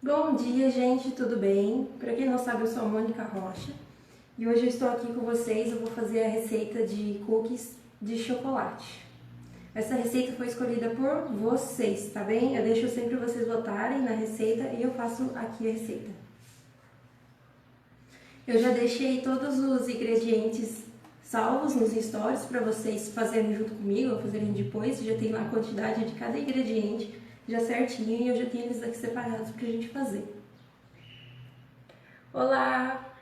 Bom dia, gente, tudo bem? Para quem não sabe, eu sou a Mônica Rocha e hoje eu estou aqui com vocês. Eu vou fazer a receita de cookies de chocolate. Essa receita foi escolhida por vocês, tá bem? Eu deixo sempre vocês votarem na receita e eu faço aqui a receita. Eu já deixei todos os ingredientes salvos nos stories para vocês fazerem junto comigo ou fazerem depois. Já tem lá a quantidade de cada ingrediente já certinho e eu já tenho eles aqui separados pra gente fazer. Olá!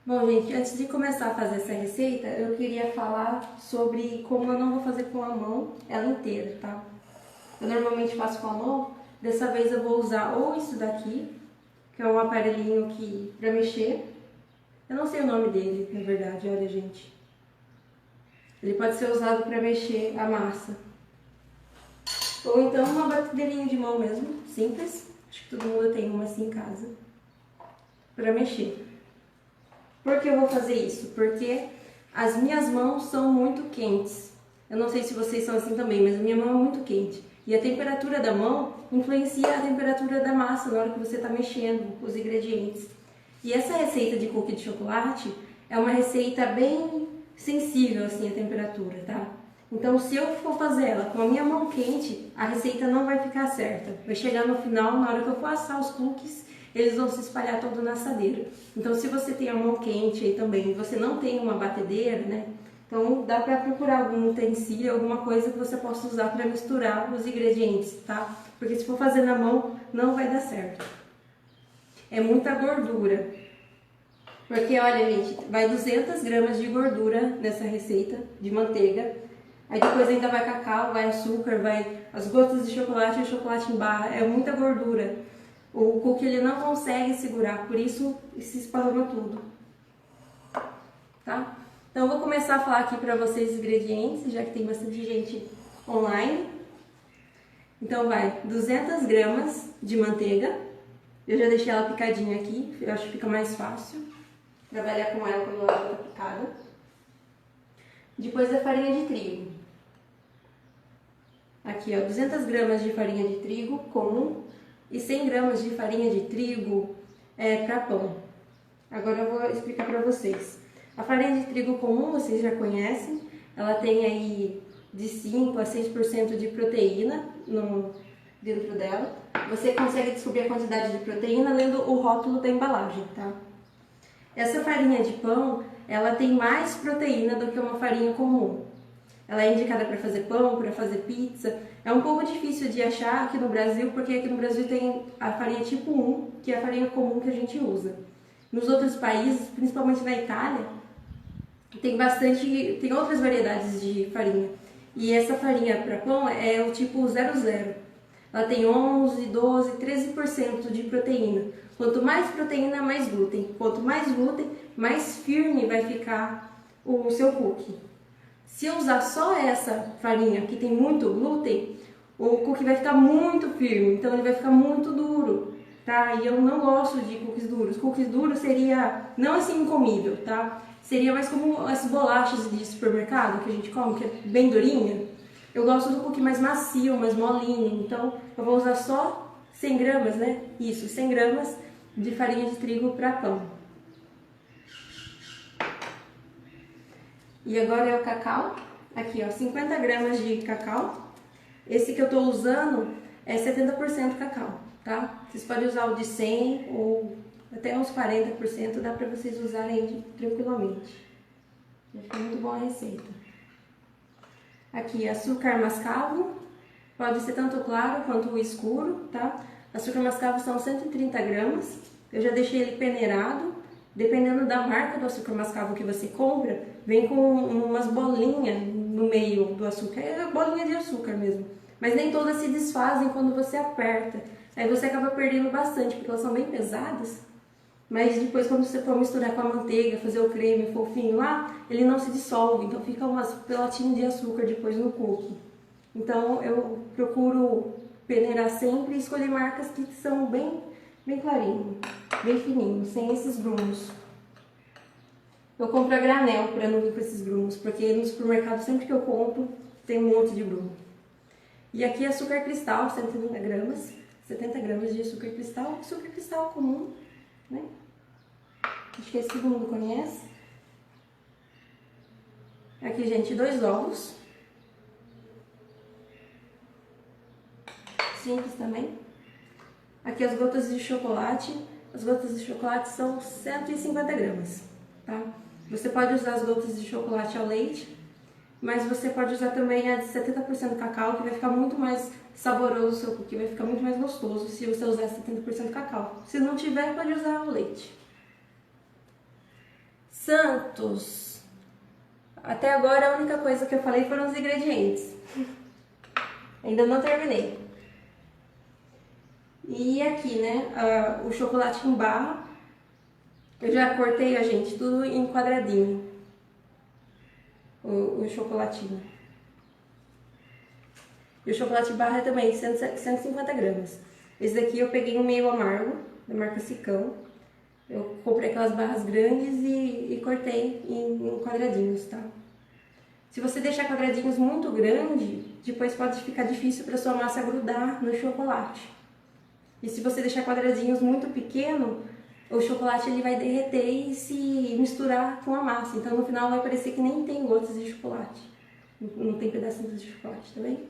Bom, gente, antes de começar a fazer essa receita, eu queria falar sobre como eu não vou fazer com a mão ela inteira, tá? Eu normalmente faço com a mão, dessa vez eu vou usar ou isso daqui, que é um aparelhinho que pra mexer. Eu não sei o nome dele, na verdade, olha, gente. Ele pode ser usado para mexer a massa. Ou então uma batedeirinha de mão mesmo, simples. Acho que todo mundo tem uma assim em casa. Para mexer. Por que eu vou fazer isso? Porque as minhas mãos são muito quentes. Eu não sei se vocês são assim também, mas a minha mão é muito quente. E a temperatura da mão influencia a temperatura da massa na hora que você está mexendo os ingredientes. E essa receita de cookie de chocolate é uma receita bem sensível assim à temperatura, tá? Então, se eu for fazer ela com a minha mão quente, a receita não vai ficar certa. Vai chegar no final, na hora que eu for assar os cookies, eles vão se espalhar todo na assadeira. Então, se você tem a mão quente aí também, e você não tem uma batedeira, né? Então, dá pra procurar algum utensílio, alguma coisa que você possa usar para misturar os ingredientes, tá? Porque se for fazer na mão, não vai dar certo. É muita gordura. Porque, olha, gente, vai 200 gramas de gordura nessa receita de manteiga. Aí depois ainda vai cacau, vai açúcar, vai as gotas de chocolate e o chocolate em barra. É muita gordura. O cookie ele não consegue segurar, por isso se esparrama tudo. Tá? Então eu vou começar a falar aqui pra vocês os ingredientes, já que tem bastante gente online. Então vai 200 gramas de manteiga. Eu já deixei ela picadinha aqui, eu acho que fica mais fácil trabalhar com ela quando ela está picada. Depois a farinha de trigo. Aqui, ó, 200 gramas de farinha de trigo comum e 100 gramas de farinha de trigo para pão. Agora eu vou explicar para vocês. A farinha de trigo comum vocês já conhecem. Ela tem aí de 5 a 6% de proteína dentro dela. Você consegue descobrir a quantidade de proteína lendo o rótulo da embalagem, tá? Essa farinha de pão, ela tem mais proteína do que uma farinha comum. Ela é indicada para fazer pão, para fazer pizza. É um pouco difícil de achar aqui no Brasil, porque aqui no Brasil tem a farinha tipo 1, que é a farinha comum que a gente usa. Nos outros países, principalmente na Itália, tem outras variedades de farinha. E essa farinha para pão é o tipo 00. Ela tem 11, 12, 13% de proteína. Quanto mais proteína, mais glúten. Quanto mais glúten, mais firme vai ficar o seu cookie. Se eu usar só essa farinha que tem muito glúten, o cookie vai ficar muito firme, então ele vai ficar muito duro, tá? E eu não gosto de cookies duros. Cookies duros seria, não assim incomível, tá? Seria mais como as bolachas de supermercado que a gente come, que é bem durinha. Eu gosto do cookie mais macio, mais molinho, então eu vou usar só 100 gramas, né? Isso, 100 gramas de farinha de trigo para pão. E agora é o cacau. Aqui, ó, 50 gramas de cacau. Esse que eu tô usando é 70% cacau, tá? Vocês podem usar o de 100 ou até uns 40%, dá para vocês usarem tranquilamente. Já fica muito boa a receita. Aqui, açúcar mascavo, pode ser tanto claro quanto o escuro, tá? Açúcar mascavo são 130 gramas, eu já deixei ele peneirado. Dependendo da marca do açúcar mascavo que você compra, vem com umas bolinhas no meio do açúcar, é bolinha de açúcar mesmo. Mas nem todas se desfazem quando você aperta, aí você acaba perdendo bastante, porque elas são bem pesadas. Mas depois, quando você for misturar com a manteiga, fazer o creme fofinho lá, ele não se dissolve, então fica umas pelotinhas de açúcar depois no cookie. Então eu procuro peneirar sempre e escolher marcas que são bem clarinho, bem fininho, sem esses grumos. Eu compro a granel para não vir com esses grumos, porque no supermercado sempre que eu compro tem um monte de grumo. E aqui açúcar cristal, 130 gramas, 70 gramas de açúcar cristal comum, né? Acho que esse todo mundo conhece. Aqui, gente, 2 ovos. Simples também. Aqui as gotas de chocolate. As gotas de chocolate são 150 gramas, tá? Você pode usar as gotas de chocolate ao leite, mas você pode usar também a de 70% cacau, que vai ficar muito mais saboroso o seu cookie, vai ficar muito mais gostoso se você usar 70% cacau. Se não tiver, pode usar o leite. Santos. Até agora a única coisa que eu falei foram os ingredientes. Ainda não terminei. E aqui, né, o chocolate em barra, eu já cortei, a gente, tudo em quadradinho, o chocolatinho. E o chocolate em barra também, 150 gramas. Esse daqui eu peguei um meio amargo, da marca Sicão. Eu comprei aquelas barras grandes e cortei em quadradinhos, tá? Se você deixar quadradinhos muito grandes, depois pode ficar difícil para sua massa grudar no chocolate. E se você deixar quadradinhos muito pequenos, o chocolate ele vai derreter e se misturar com a massa. Então no final vai parecer que nem tem gotas de chocolate. Não tem pedacinhos de chocolate, tá bem?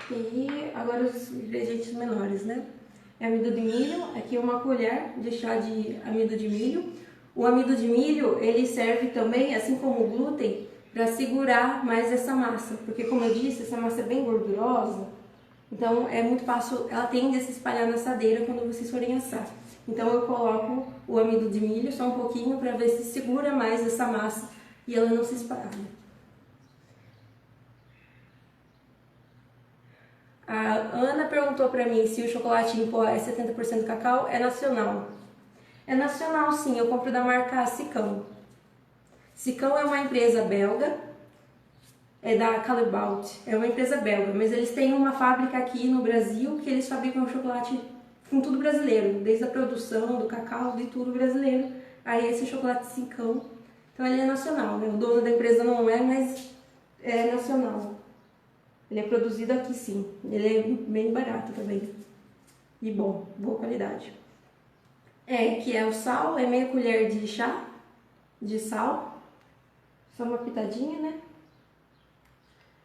E agora os ingredientes menores, né? É amido de milho, aqui uma colher de chá de amido de milho. O amido de milho, ele serve também, assim como o glúten, para segurar mais essa massa. Porque como eu disse, essa massa é bem gordurosa. Então é muito fácil, ela tende a se espalhar na assadeira quando vocês forem assar. Então eu coloco o amido de milho só um pouquinho para ver se segura mais essa massa e ela não se espalha. A Ana perguntou para mim se o chocolate em pó é 70% cacau, é nacional. É nacional sim, eu compro da marca Sicão. Sicão é uma empresa belga. É da Callebaut, é uma empresa belga, mas eles têm uma fábrica aqui no Brasil que eles fabricam chocolate com tudo brasileiro, desde a produção, do cacau, de tudo brasileiro. Aí esse chocolate Sicão, então ele é nacional, né? O dono da empresa não é, mas é nacional. Ele é produzido aqui sim, ele é bem barato também e bom, boa qualidade. Que é o sal, é meia colher de chá de sal, só uma pitadinha, né?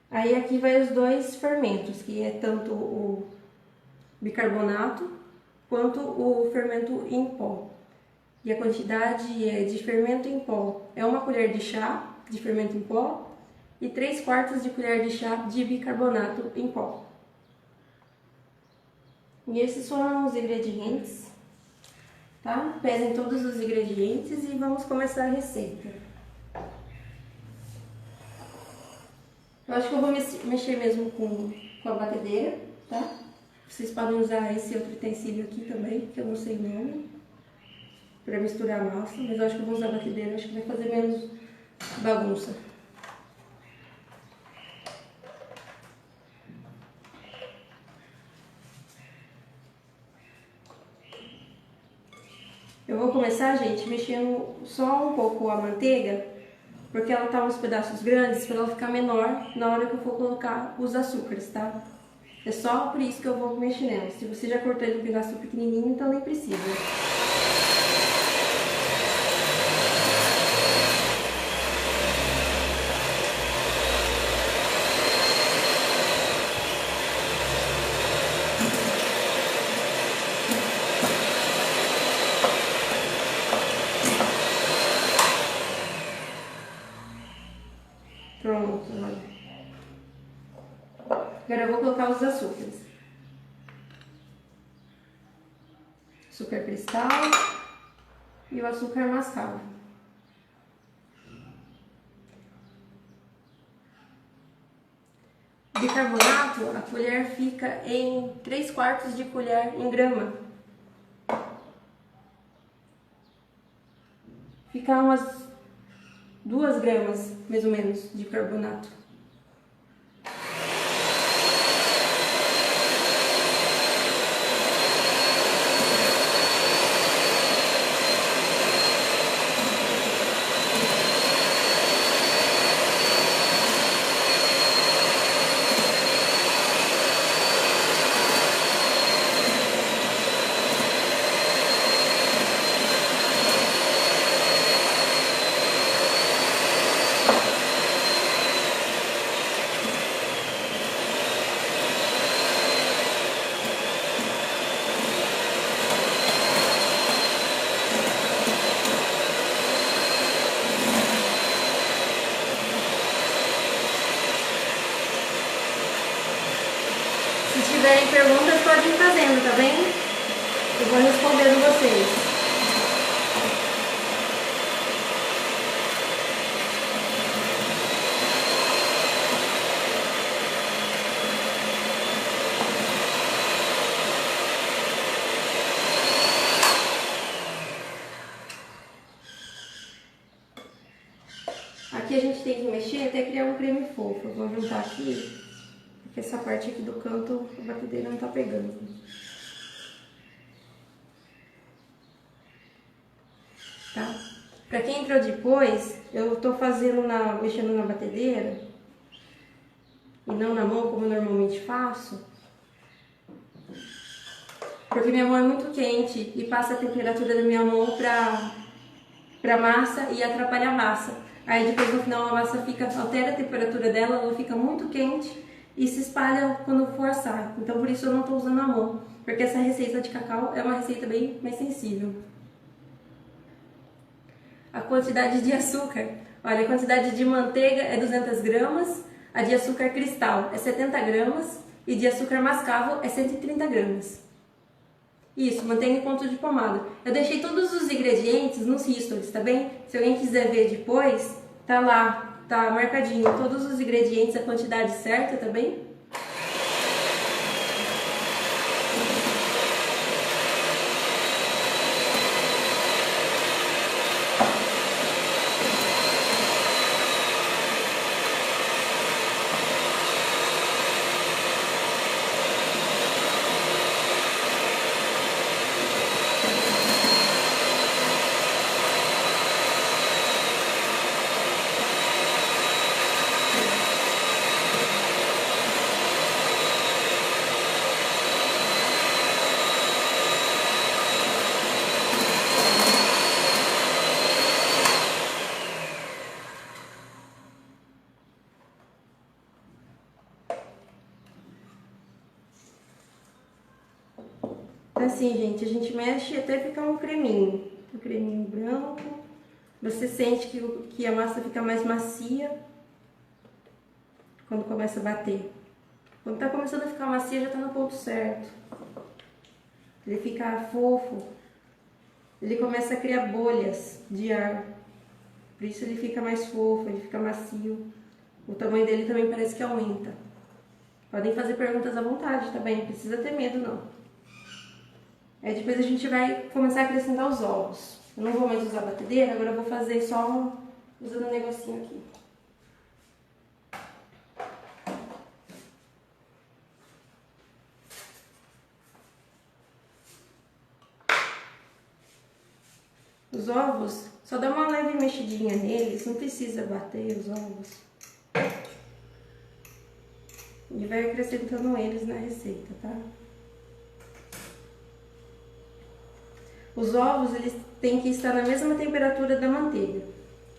Aí aqui vai os 2 fermentos, que é tanto o bicarbonato quanto o fermento em pó. E a quantidade de fermento em pó é 1 colher de chá de fermento em pó e 3/4 de colher de chá de bicarbonato em pó. E esses foram os ingredientes, tá? Pesem todos os ingredientes e vamos começar a receita. Eu acho que eu vou mexer mesmo com a batedeira, tá? Vocês podem usar esse outro utensílio aqui também, que eu não sei o nome, para misturar a massa, mas eu acho que eu vou usar a batedeira, acho que vai fazer menos bagunça. Eu vou começar, gente, mexendo só um pouco a manteiga, porque ela tá uns pedaços grandes para ela ficar menor na hora que eu for colocar os açúcares, tá? É só por isso que eu vou mexer nela. Se você já cortou ele em pedaço pequenininho, então nem precisa. Pronto, olha. Agora eu vou colocar os açúcares. Açúcar cristal e o açúcar mascavo. Bicarbonato, a colher fica em 3/4 de colher em grama. Fica umas 2 gramas, mais ou menos, de carbonato. tiverem perguntas, podem ir fazendo, tá bem? Eu vou respondendo vocês. Aqui a gente tem que mexer até criar um creme fofo. Eu vou juntar aqui, porque essa parte aqui do canto a batedeira não tá pegando. Tá? Pra quem entrou depois, eu tô mexendo na batedeira e não na mão como eu normalmente faço, porque minha mão é muito quente e passa a temperatura da minha mão pra massa e atrapalha a massa. Aí depois no final a massa altera a temperatura dela, ela fica muito quente e se espalha quando for assar. Então por isso eu não estou usando a mão, porque essa receita de cacau é uma receita bem mais sensível. A quantidade de açúcar, olha, a quantidade de manteiga é 200 gramas, a de açúcar cristal é 70 gramas e de açúcar mascavo é 130 gramas. Isso, manteiga em ponto de pomada. Eu deixei todos os ingredientes nos stories, tá bem? Se alguém quiser ver depois, tá lá, tá marcadinho todos os ingredientes, a quantidade certa, tá bem? Assim, gente, a gente mexe até ficar um creminho branco. Você sente que a massa fica mais macia quando começa a bater. Quando tá começando a ficar macia, já tá no ponto certo. Ele fica fofo, ele começa a criar bolhas de ar. Por isso ele fica mais fofo, ele fica macio. O tamanho dele também parece que aumenta. Podem fazer perguntas à vontade, tá bem? Não precisa ter medo, não. Aí depois a gente vai começar a acrescentar os ovos. Eu não vou mais usar a batedeira, agora eu vou fazer só usando um negocinho aqui. Os ovos, só dá uma leve mexidinha neles, não precisa bater os ovos. E vai acrescentando eles na receita, tá? Os ovos, eles têm que estar na mesma temperatura da manteiga.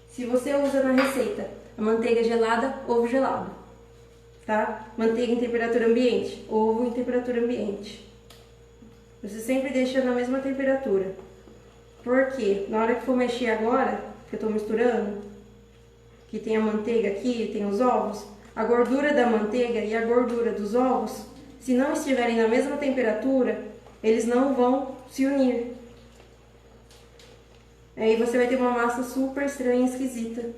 Se você usa na receita a manteiga gelada, ovo gelado, tá? Manteiga em temperatura ambiente, ovo em temperatura ambiente. Você sempre deixa na mesma temperatura. Porque na hora que for mexer agora, que eu tô misturando, que tem a manteiga aqui, tem os ovos, a gordura da manteiga e a gordura dos ovos, se não estiverem na mesma temperatura, eles não vão se unir. Aí você vai ter uma massa super estranha e esquisita.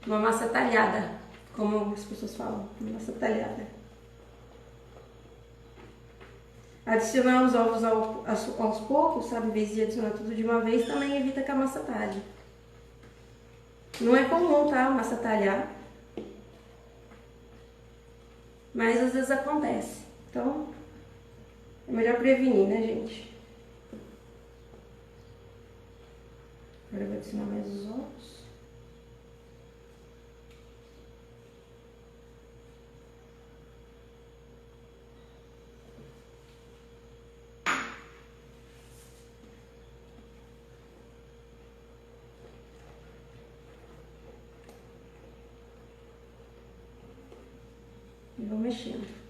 Uma massa talhada, como as pessoas falam, uma massa talhada. Adicionar os ovos aos poucos, sabe, em vez de adicionar tudo de uma vez, também evita que a massa talhe. Não é comum, tá, a massa talhar, mas às vezes acontece. Então, é melhor prevenir, né, gente? Agora eu vou adicionar mais os ovos. E vou mexendo.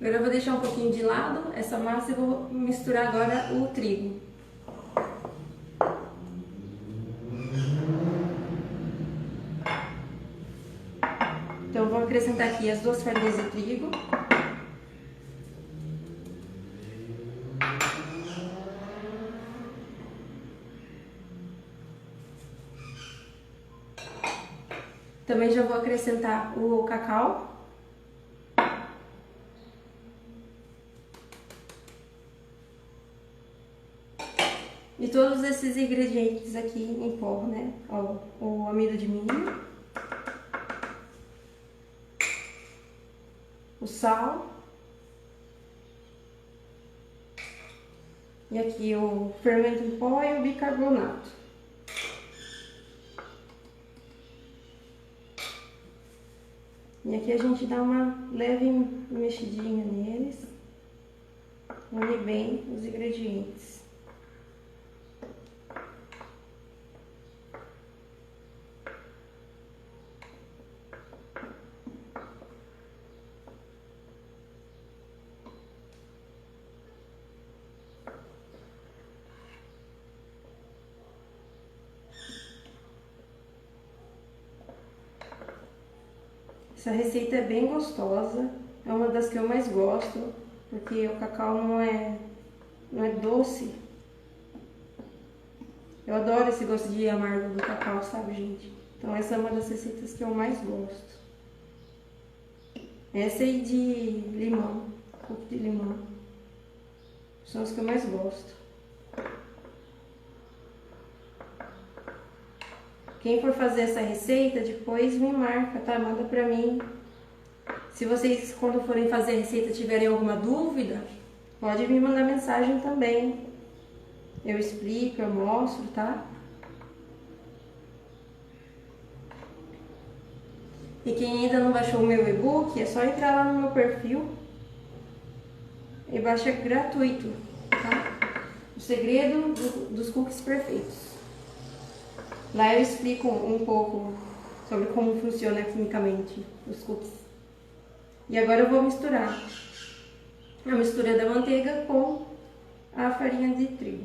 Agora eu vou deixar um pouquinho de lado essa massa e vou misturar agora o trigo. Então, vou acrescentar aqui as 2 farinhas de trigo. Também já vou acrescentar o cacau. E todos esses ingredientes aqui em pó, né? Ó, o amido de milho, o sal, e aqui o fermento em pó e o bicarbonato. E aqui a gente dá uma leve mexidinha neles, une bem os ingredientes. Essa receita é bem gostosa, é uma das que eu mais gosto, porque o cacau não é doce. Eu adoro esse gosto de amargo do cacau, sabe, gente? Então essa é uma das receitas que eu mais gosto. Essa e de limão, coco de limão, são as que eu mais gosto. Quem for fazer essa receita, depois me marca, tá? Manda pra mim. Se vocês, quando forem fazer a receita, tiverem alguma dúvida, pode me mandar mensagem também. Eu explico, eu mostro, tá? E quem ainda não baixou o meu e-book, é só entrar lá no meu perfil e baixa gratuito, tá? O segredo dos cookies perfeitos. Lá eu explico um pouco sobre como funciona quimicamente os cookies. E agora eu vou misturar a mistura da manteiga com a farinha de trigo.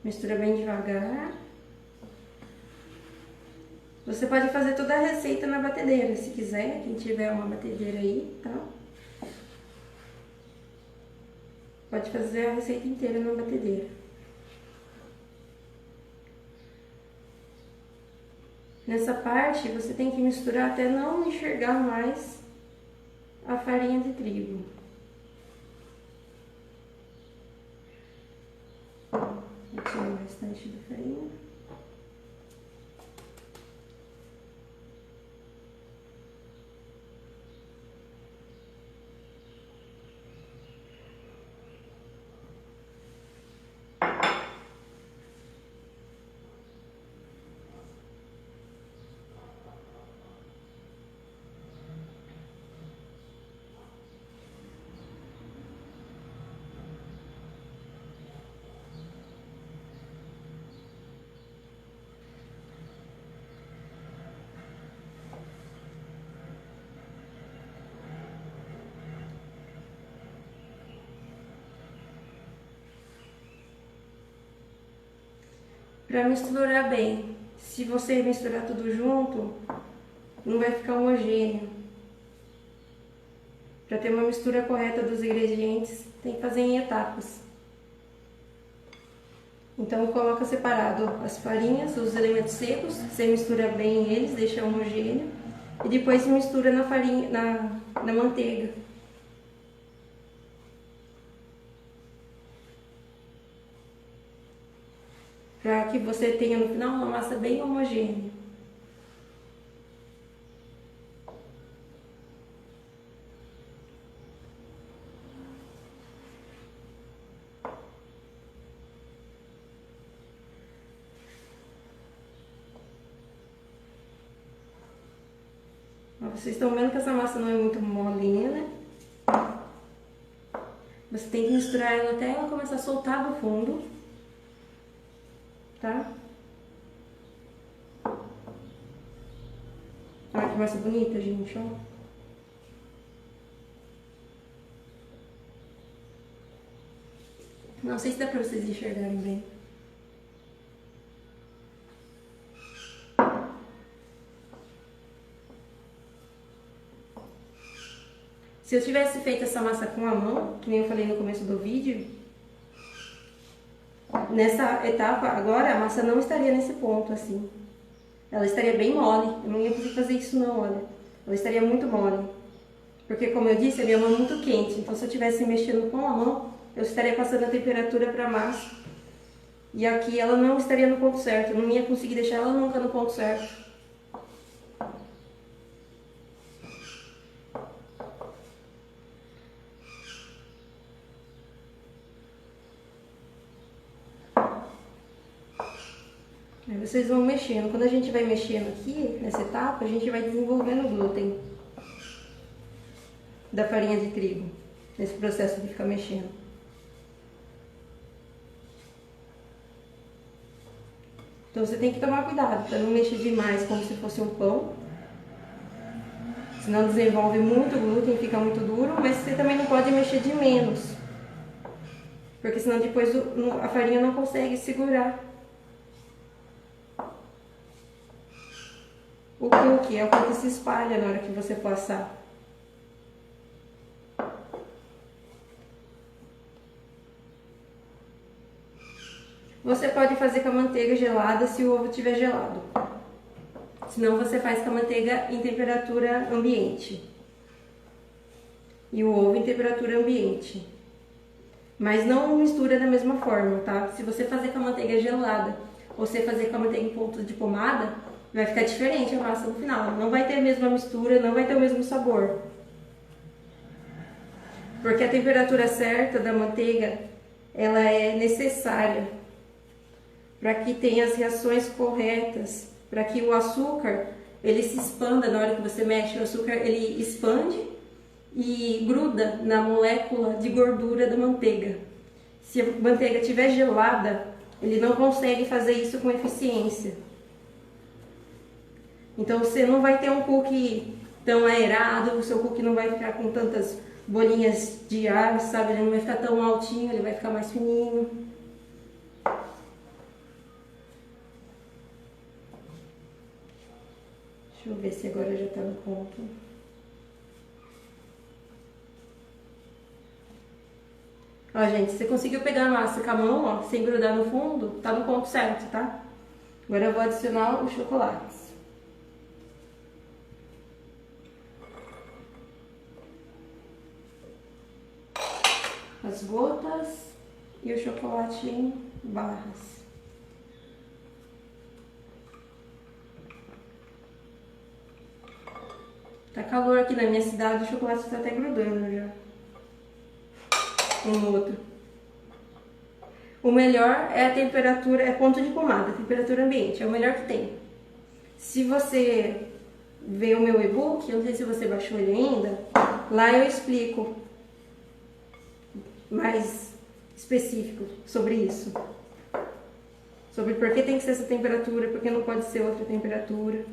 Mistura bem devagar. Você pode fazer toda a receita na batedeira, se quiser, quem tiver uma batedeira aí, tá? Pode fazer a receita inteira na batedeira. Nessa parte, você tem que misturar até não enxergar mais a farinha de trigo. Vou tirar o restante da farinha. Para misturar bem, se você misturar tudo junto, não vai ficar homogêneo. Para ter uma mistura correta dos ingredientes, tem que fazer em etapas. Então coloca separado as farinhas, os elementos secos, você mistura bem eles, deixa homogêneo e depois mistura na farinha, na manteiga. Para que você tenha no final uma massa bem homogênea. vocês estão vendo que essa massa não é muito molinha, né? Você tem que misturar ela até ela começar a soltar do fundo, tá? Olha que massa bonita, gente, ó. Não sei se dá pra vocês enxergarem bem. Se eu tivesse feito essa massa com a mão, que nem eu falei no começo do vídeo, nessa etapa agora a massa não estaria nesse ponto assim. Ela estaria bem mole. Eu não ia conseguir fazer isso não, olha. Ela estaria muito mole. Porque como eu disse, a minha mão é muito quente. Então se eu estivesse mexendo com a mão, eu estaria passando a temperatura para a massa. E aqui ela não estaria no ponto certo. Eu não ia conseguir deixar ela nunca no ponto certo. Aí vocês vão mexendo. Quando a gente vai mexendo aqui, nessa etapa, a gente vai desenvolvendo o glúten da farinha de trigo, nesse processo de ficar mexendo. Então você tem que tomar cuidado para não mexer demais como se fosse um pão. Senão desenvolve muito glúten, fica muito duro, mas você também não pode mexer de menos. Porque senão depois a farinha não consegue segurar. O cookie é o que se espalha na hora que você passar. Você pode fazer com a manteiga gelada se o ovo estiver gelado. Senão você faz com a manteiga em temperatura ambiente. E o ovo em temperatura ambiente. Mas não mistura da mesma forma, tá? Se você fazer com a manteiga gelada ou você fazer com a manteiga em ponto de pomada, vai ficar diferente a massa no final. Não vai ter a mesma mistura, não vai ter o mesmo sabor. Porque a temperatura certa da manteiga, ela é necessária para que tenha as reações corretas, para que o açúcar ele se expanda na hora que você mexe. O açúcar ele expande e gruda na molécula de gordura da manteiga. Se a manteiga estiver gelada, ele não consegue fazer isso com eficiência. Então você não vai ter um cookie tão aerado, o seu cookie não vai ficar com tantas bolinhas de ar, sabe? Ele não vai ficar tão altinho, ele vai ficar mais fininho. Deixa eu ver se agora já tá no ponto. Ó, gente, você conseguiu pegar a massa com a mão, ó, sem grudar no fundo, tá no ponto certo, tá? Agora eu vou adicionar os chocolates. As gotas e o chocolate em barras. Tá calor aqui na minha cidade, o chocolate está até grudando já. Um no outro. O melhor é a temperatura, é ponto de pomada, temperatura ambiente, é o melhor que tem. Se você ver o meu e-book, eu não sei se você baixou ele ainda, lá eu explico mais específico sobre isso. Sobre por que tem que ser essa temperatura, por que não pode ser outra temperatura.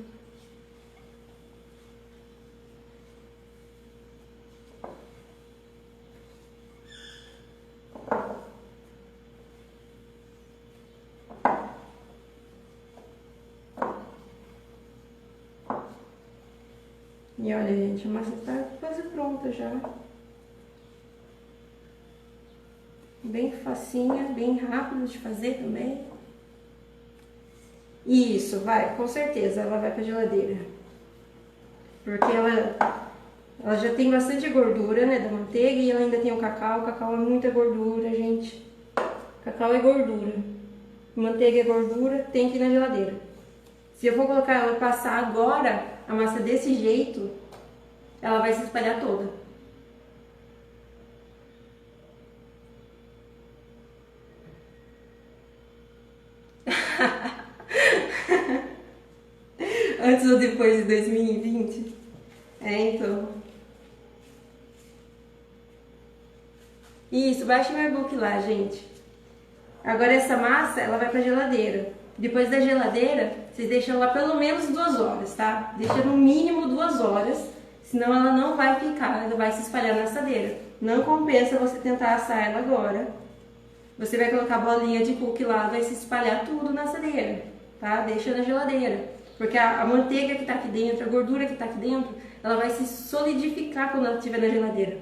E olha, gente, a massa está quase pronta já. Bem facinha, bem rápido de fazer também. Isso, vai, com certeza, ela vai pra geladeira. Porque ela já tem bastante gordura, né, da manteiga, e ela ainda tem o cacau. O cacau é muita gordura, gente. Cacau é gordura. Manteiga é gordura, tem que ir na geladeira. Se eu for colocar ela passar agora, a massa desse jeito, ela vai se espalhar toda. Antes ou depois de 2020? Então. Isso, baixe meu e-book lá, gente. Agora essa massa, ela vai pra geladeira. Depois da geladeira, vocês deixam lá pelo menos 2 horas, tá? Deixa no mínimo 2 horas, senão ela não vai ficar, ela vai se espalhar na assadeira. Não compensa você tentar assar ela agora. Você vai colocar bolinha de cookie lá, vai se espalhar tudo na assadeira, tá? Deixa na geladeira. Porque a manteiga que tá aqui dentro, a gordura que tá aqui dentro, ela vai se solidificar quando ela estiver na geladeira.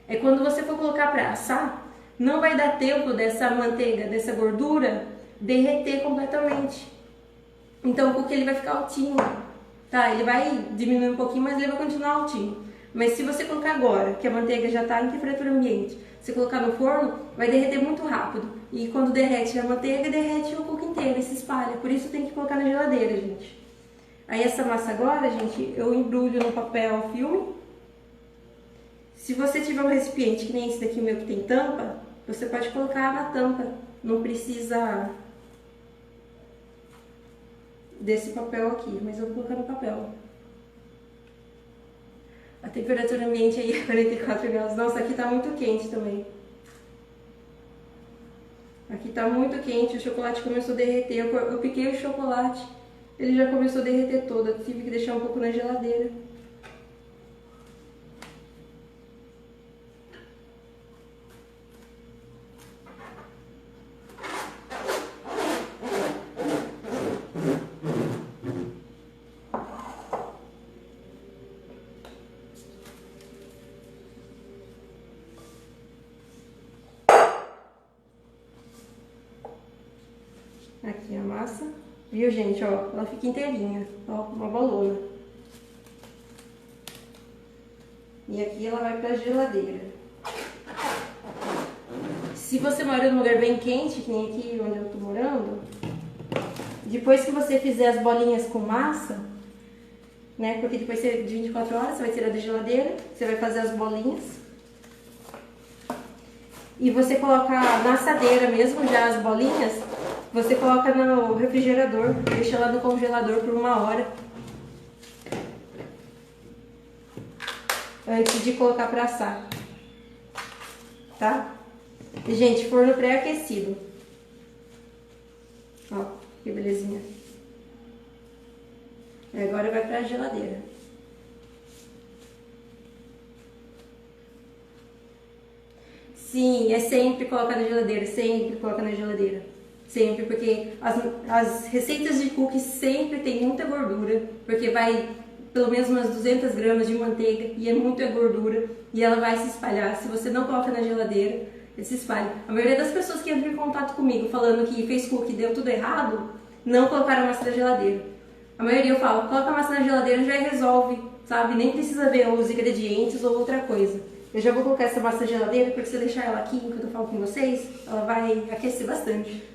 É quando você for colocar pra assar, não vai dar tempo dessa manteiga, dessa gordura, derreter completamente. Então o cookie ele vai ficar altinho, tá? Ele vai diminuir um pouquinho, mas ele vai continuar altinho. Mas se você colocar agora, que a manteiga já está em temperatura ambiente, se colocar no forno, vai derreter muito rápido. E quando derrete a manteiga, derrete o cookie inteiro e se espalha. Por isso tem que colocar na geladeira, gente. Aí essa massa agora, gente, eu embrulho no papel filme. Se você tiver um recipiente que nem esse daqui meu que tem tampa, você pode colocar na tampa. Não precisa desse papel aqui, mas eu vou colocar no papel. A temperatura ambiente aí é 44 graus. Nossa, aqui tá muito quente também. Aqui tá muito quente, o chocolate começou a derreter. Eu piquei o chocolate, ele já começou a derreter todo. Eu tive que deixar um pouco na geladeira. Aqui a massa, viu gente, ó, ela fica inteirinha, ó, uma bolona. E aqui ela vai pra geladeira. Se você mora num lugar bem quente, que nem aqui onde eu tô morando, depois que você fizer as bolinhas com massa, né, porque depois de 24 horas você vai tirar da geladeira, você vai fazer as bolinhas. E você coloca na assadeira mesmo, já as bolinhas, você coloca no refrigerador, deixa lá no congelador por 1 hora. Antes de colocar pra assar. Tá? E, gente, forno pré-aquecido. Ó, que belezinha. E agora vai pra geladeira. Sim, é sempre colocar na geladeira, sempre coloca na geladeira. Sempre, porque as receitas de cookies sempre tem muita gordura, porque vai pelo menos umas 200 gramas de manteiga e é muita gordura e ela vai se espalhar. Se você não coloca na geladeira, ele se espalha. A maioria das pessoas que entram em contato comigo falando que fez cookie e deu tudo errado, não colocaram a massa na geladeira. A maioria eu falo, coloca a massa na geladeira e já resolve, sabe? Nem precisa ver os ingredientes ou outra coisa. Eu já vou colocar essa massa na geladeira, porque se eu deixar ela aqui enquanto eu falo com vocês, ela vai aquecer bastante.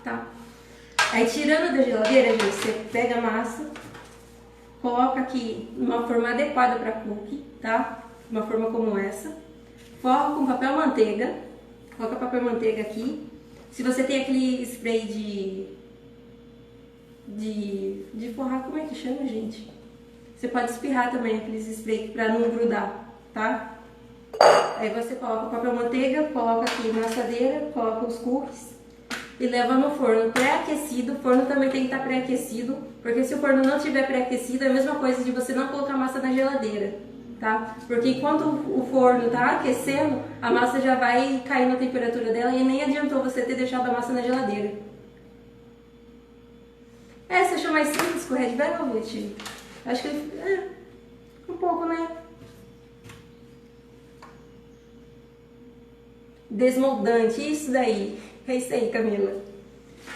Tá? Aí tirando da geladeira, gente, você pega a massa, coloca aqui numa forma adequada para cookie, tá? Uma forma como essa. Forra com papel manteiga, coloca papel manteiga aqui. Se você tem aquele spray de forrar, como é que chama, gente? Você pode espirrar também aqueles spray para não grudar, tá? Aí você coloca o papel manteiga, coloca aqui na assadeira, coloca os cookies e leva no forno pré-aquecido. O forno também tem que estar pré-aquecido, porque se o forno não estiver pré-aquecido, é a mesma coisa de você não colocar a massa na geladeira, tá? Porque enquanto o forno tá aquecendo, a massa já vai cair na temperatura dela e nem adiantou você ter deixado a massa na geladeira. Você achou mais simples com o Red Velvet? Acho que um pouco, né? Desmoldante, isso daí. É isso aí, Camila.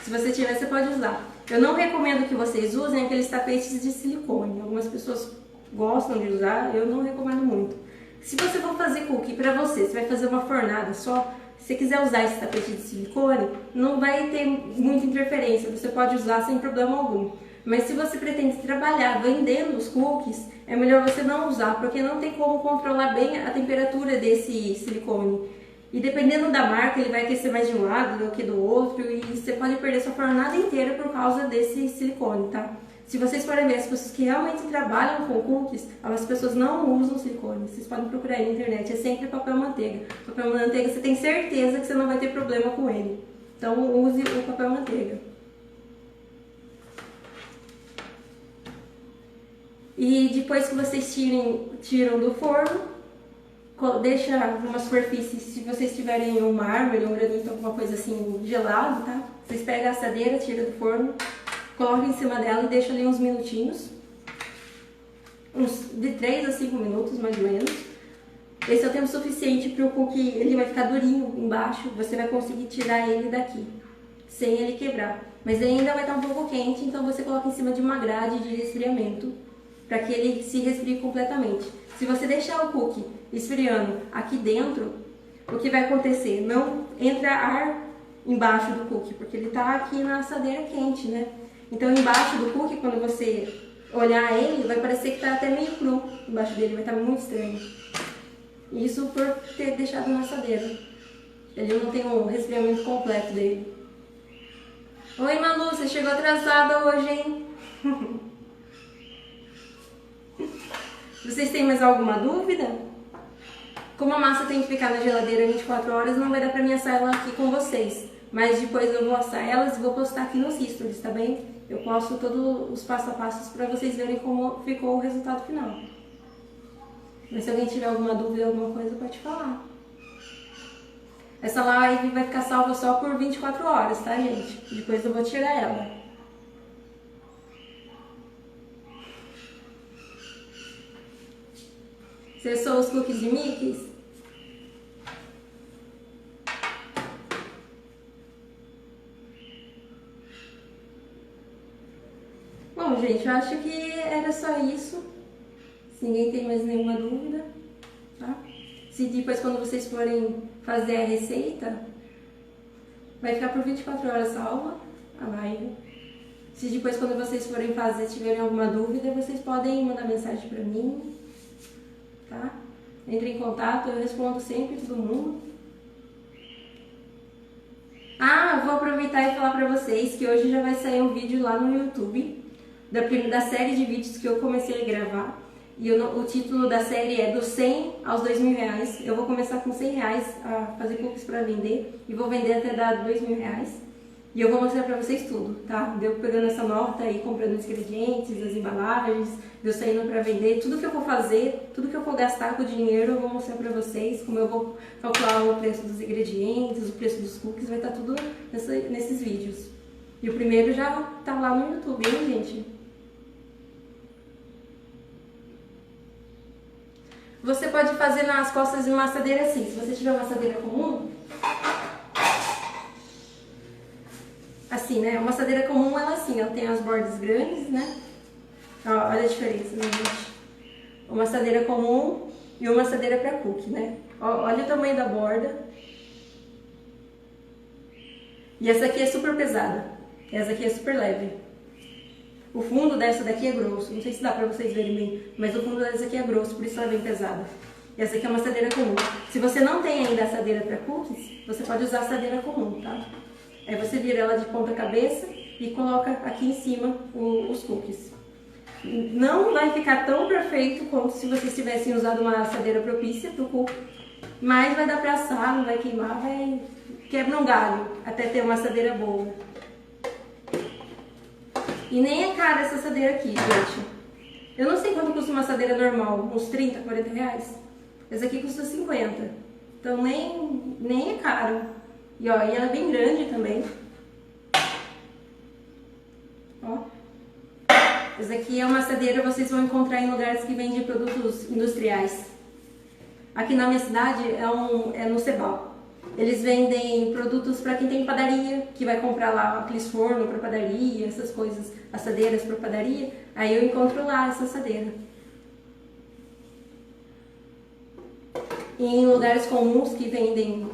Se você tiver, você pode usar. Eu não recomendo que vocês usem aqueles tapetes de silicone. Algumas pessoas gostam de usar, eu não recomendo muito. Se você for fazer cookie pra você vai fazer uma fornada só, se você quiser usar esse tapete de silicone, não vai ter muita interferência, você pode usar sem problema algum. Mas se você pretende trabalhar vendendo os cookies, é melhor você não usar, porque não tem como controlar bem a temperatura desse silicone. E dependendo da marca, ele vai aquecer mais de um lado do que do outro, e você pode perder sua fornada inteira por causa desse silicone, tá? Se vocês forem ver as pessoas que realmente trabalham com cookies, as pessoas não usam silicone. Vocês podem procurar aí na internet, é sempre papel manteiga. Papel manteiga você tem certeza que você não vai ter problema com ele. Então use o papel manteiga. E depois que vocês tiram do forno, deixa uma superfície, se vocês tiverem um mármore ou um granito, alguma coisa assim gelado, tá? Vocês pegam a assadeira, tira do forno, coloca em cima dela e deixa ali uns minutinhos, de 3 a 5 minutos mais ou menos. Esse é o tempo suficiente para o cookie, ele vai ficar durinho embaixo, você vai conseguir tirar ele daqui, sem ele quebrar. Mas ele ainda vai estar um pouco quente, então você coloca em cima de uma grade de resfriamento, para que ele se resfrie completamente. Se você deixar o cookie esfriando aqui dentro, o que vai acontecer? Não entra ar embaixo do cookie, porque ele está aqui na assadeira quente, né? Então embaixo do cookie, quando você olhar ele, vai parecer que está até meio cru embaixo dele, vai estar muito estranho. Isso por ter deixado na assadeira. Ele não tem um resfriamento completo dele. Oi Malu, você chegou atrasada hoje, hein? Vocês têm mais alguma dúvida? Como a massa tem que ficar na geladeira 24 horas, não vai dar pra mim assar ela aqui com vocês. Mas depois eu vou assar elas e vou postar aqui nos stories, tá bem? Eu posto todos os passo a passos pra vocês verem como ficou o resultado final. Mas se alguém tiver alguma dúvida, alguma coisa, pode falar. Essa live vai ficar salva só por 24 horas, tá, gente? Depois eu vou tirar ela. Vocês são os cookies de Mickey? Bom, gente, eu acho que era só isso. Se ninguém tem mais nenhuma dúvida, tá? Se depois, quando vocês forem fazer a receita, vai ficar por 24 horas salva a live. Se depois, quando vocês forem fazer, tiverem alguma dúvida, vocês podem mandar mensagem pra mim, tá? Entre em contato, eu respondo sempre todo mundo. Ah, vou aproveitar e falar pra vocês que hoje já vai sair um vídeo lá no YouTube da série de vídeos que eu comecei a gravar. E o título da série é dos 100 aos 2.000 reais. Eu vou começar com 100 reais a fazer cookies pra vender e vou vender até dar 2.000 reais. E eu vou mostrar pra vocês tudo, tá? Deu pegando essa nota aí, comprando os ingredientes, as embalagens, deu saindo pra vender. Tudo que eu vou fazer, tudo que eu for gastar com o dinheiro, eu vou mostrar pra vocês. Como eu vou calcular o preço dos ingredientes, o preço dos cookies, vai estar tudo nesses vídeos. E o primeiro já tá lá no YouTube, hein, gente? Você pode fazer nas costas de uma assadeira assim. Se você tiver uma assadeira comum, assim, né? Uma assadeira comum, ela assim, ela tem as bordas grandes, né? Ó, olha a diferença, né, gente? Uma assadeira comum e uma assadeira para cookie, né? Ó, olha o tamanho da borda. E essa aqui é super pesada. Essa aqui é super leve. O fundo dessa daqui é grosso. Não sei se dá pra vocês verem bem, mas o fundo dessa aqui é grosso, por isso ela é bem pesada. E essa aqui é uma assadeira comum. Se você não tem ainda assadeira para cookies, você pode usar a assadeira comum, tá? Aí você vira ela de ponta cabeça e coloca aqui em cima os cookies. Não vai ficar tão perfeito quanto se vocês tivessem usado uma assadeira propícia pro cookie, mas vai dar pra assar, não vai queimar, quebra um galho até ter uma assadeira boa. E nem é cara essa assadeira aqui, gente. Eu não sei quanto custa uma assadeira normal, uns 30, 40 reais. Essa aqui custa 50. Então nem é caro. E ó, e ela é bem grande também. Ó. Essa aqui é uma assadeira que vocês vão encontrar em lugares que vendem produtos industriais. Aqui na minha cidade é no Cebal. Eles vendem produtos para quem tem padaria, que vai comprar lá aqueles fornos para padaria, essas coisas, assadeiras para padaria. Aí eu encontro lá essa assadeira. E em lugares comuns que vendem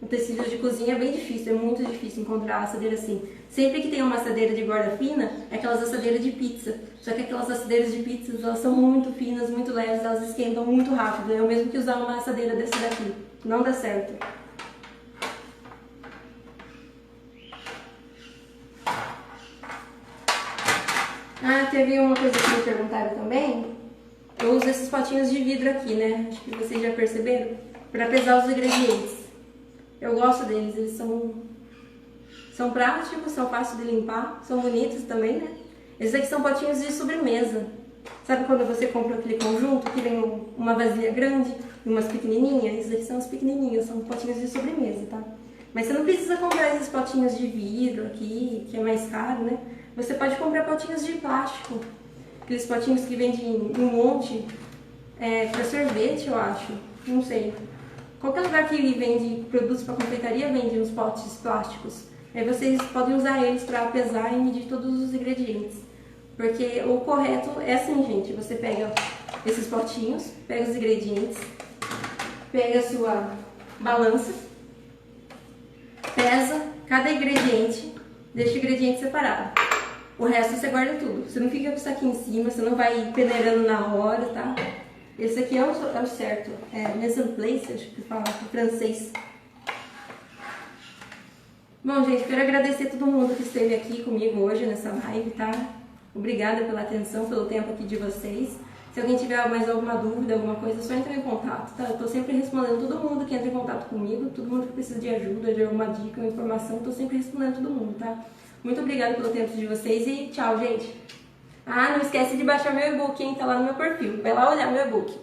utensílios de cozinha é bem difícil, é muito difícil encontrar assadeira assim. Sempre que tem uma assadeira de borda fina, é aquelas assadeiras de pizza. Só que aquelas assadeiras de pizza, elas são muito finas, muito leves, elas esquentam muito rápido. É o mesmo que usar uma assadeira desse daqui. Não dá certo. Ah, teve uma coisa que me perguntaram também. Eu uso esses potinhos de vidro aqui, né? Acho que vocês já perceberam. Para pesar os ingredientes. Eu gosto deles, eles são práticos, são fáceis de limpar, são bonitos também, né? Esses aqui são potinhos de sobremesa. Sabe quando você compra aquele conjunto que vem uma vasilha grande e umas pequenininhas? Esses aqui são os pequenininhos, são potinhos de sobremesa, tá? Mas você não precisa comprar esses potinhos de vidro aqui, que é mais caro, né? Você pode comprar potinhos de plástico. Aqueles potinhos que vendem um monte, para sorvete, eu acho. Não sei. Qualquer lugar que vende produtos para confeitaria vende uns potes plásticos. Aí vocês podem usar eles para pesar e medir todos os ingredientes. Porque o correto é assim, gente. Você pega esses potinhos, pega os ingredientes, pega a sua balança, pesa cada ingrediente, deixa o ingrediente separado. O resto você guarda tudo. Você não fica com isso aqui em cima, você não vai peneirando na hora, tá? Esse aqui é o certo. É mise en place, acho que fala em francês. Bom, gente, quero agradecer a todo mundo que esteve aqui comigo hoje nessa live, tá? Obrigada pela atenção, pelo tempo aqui de vocês. Se alguém tiver mais alguma dúvida, alguma coisa, é só entrar em contato, tá? Eu tô sempre respondendo todo mundo que entra em contato comigo, todo mundo que precisa de ajuda, de alguma dica, uma informação, eu tô sempre respondendo todo mundo, tá? Muito obrigada pelo tempo de vocês e tchau, gente! Ah, não esquece de baixar meu e-book, hein? Tá lá no meu perfil. Vai lá olhar meu e-book.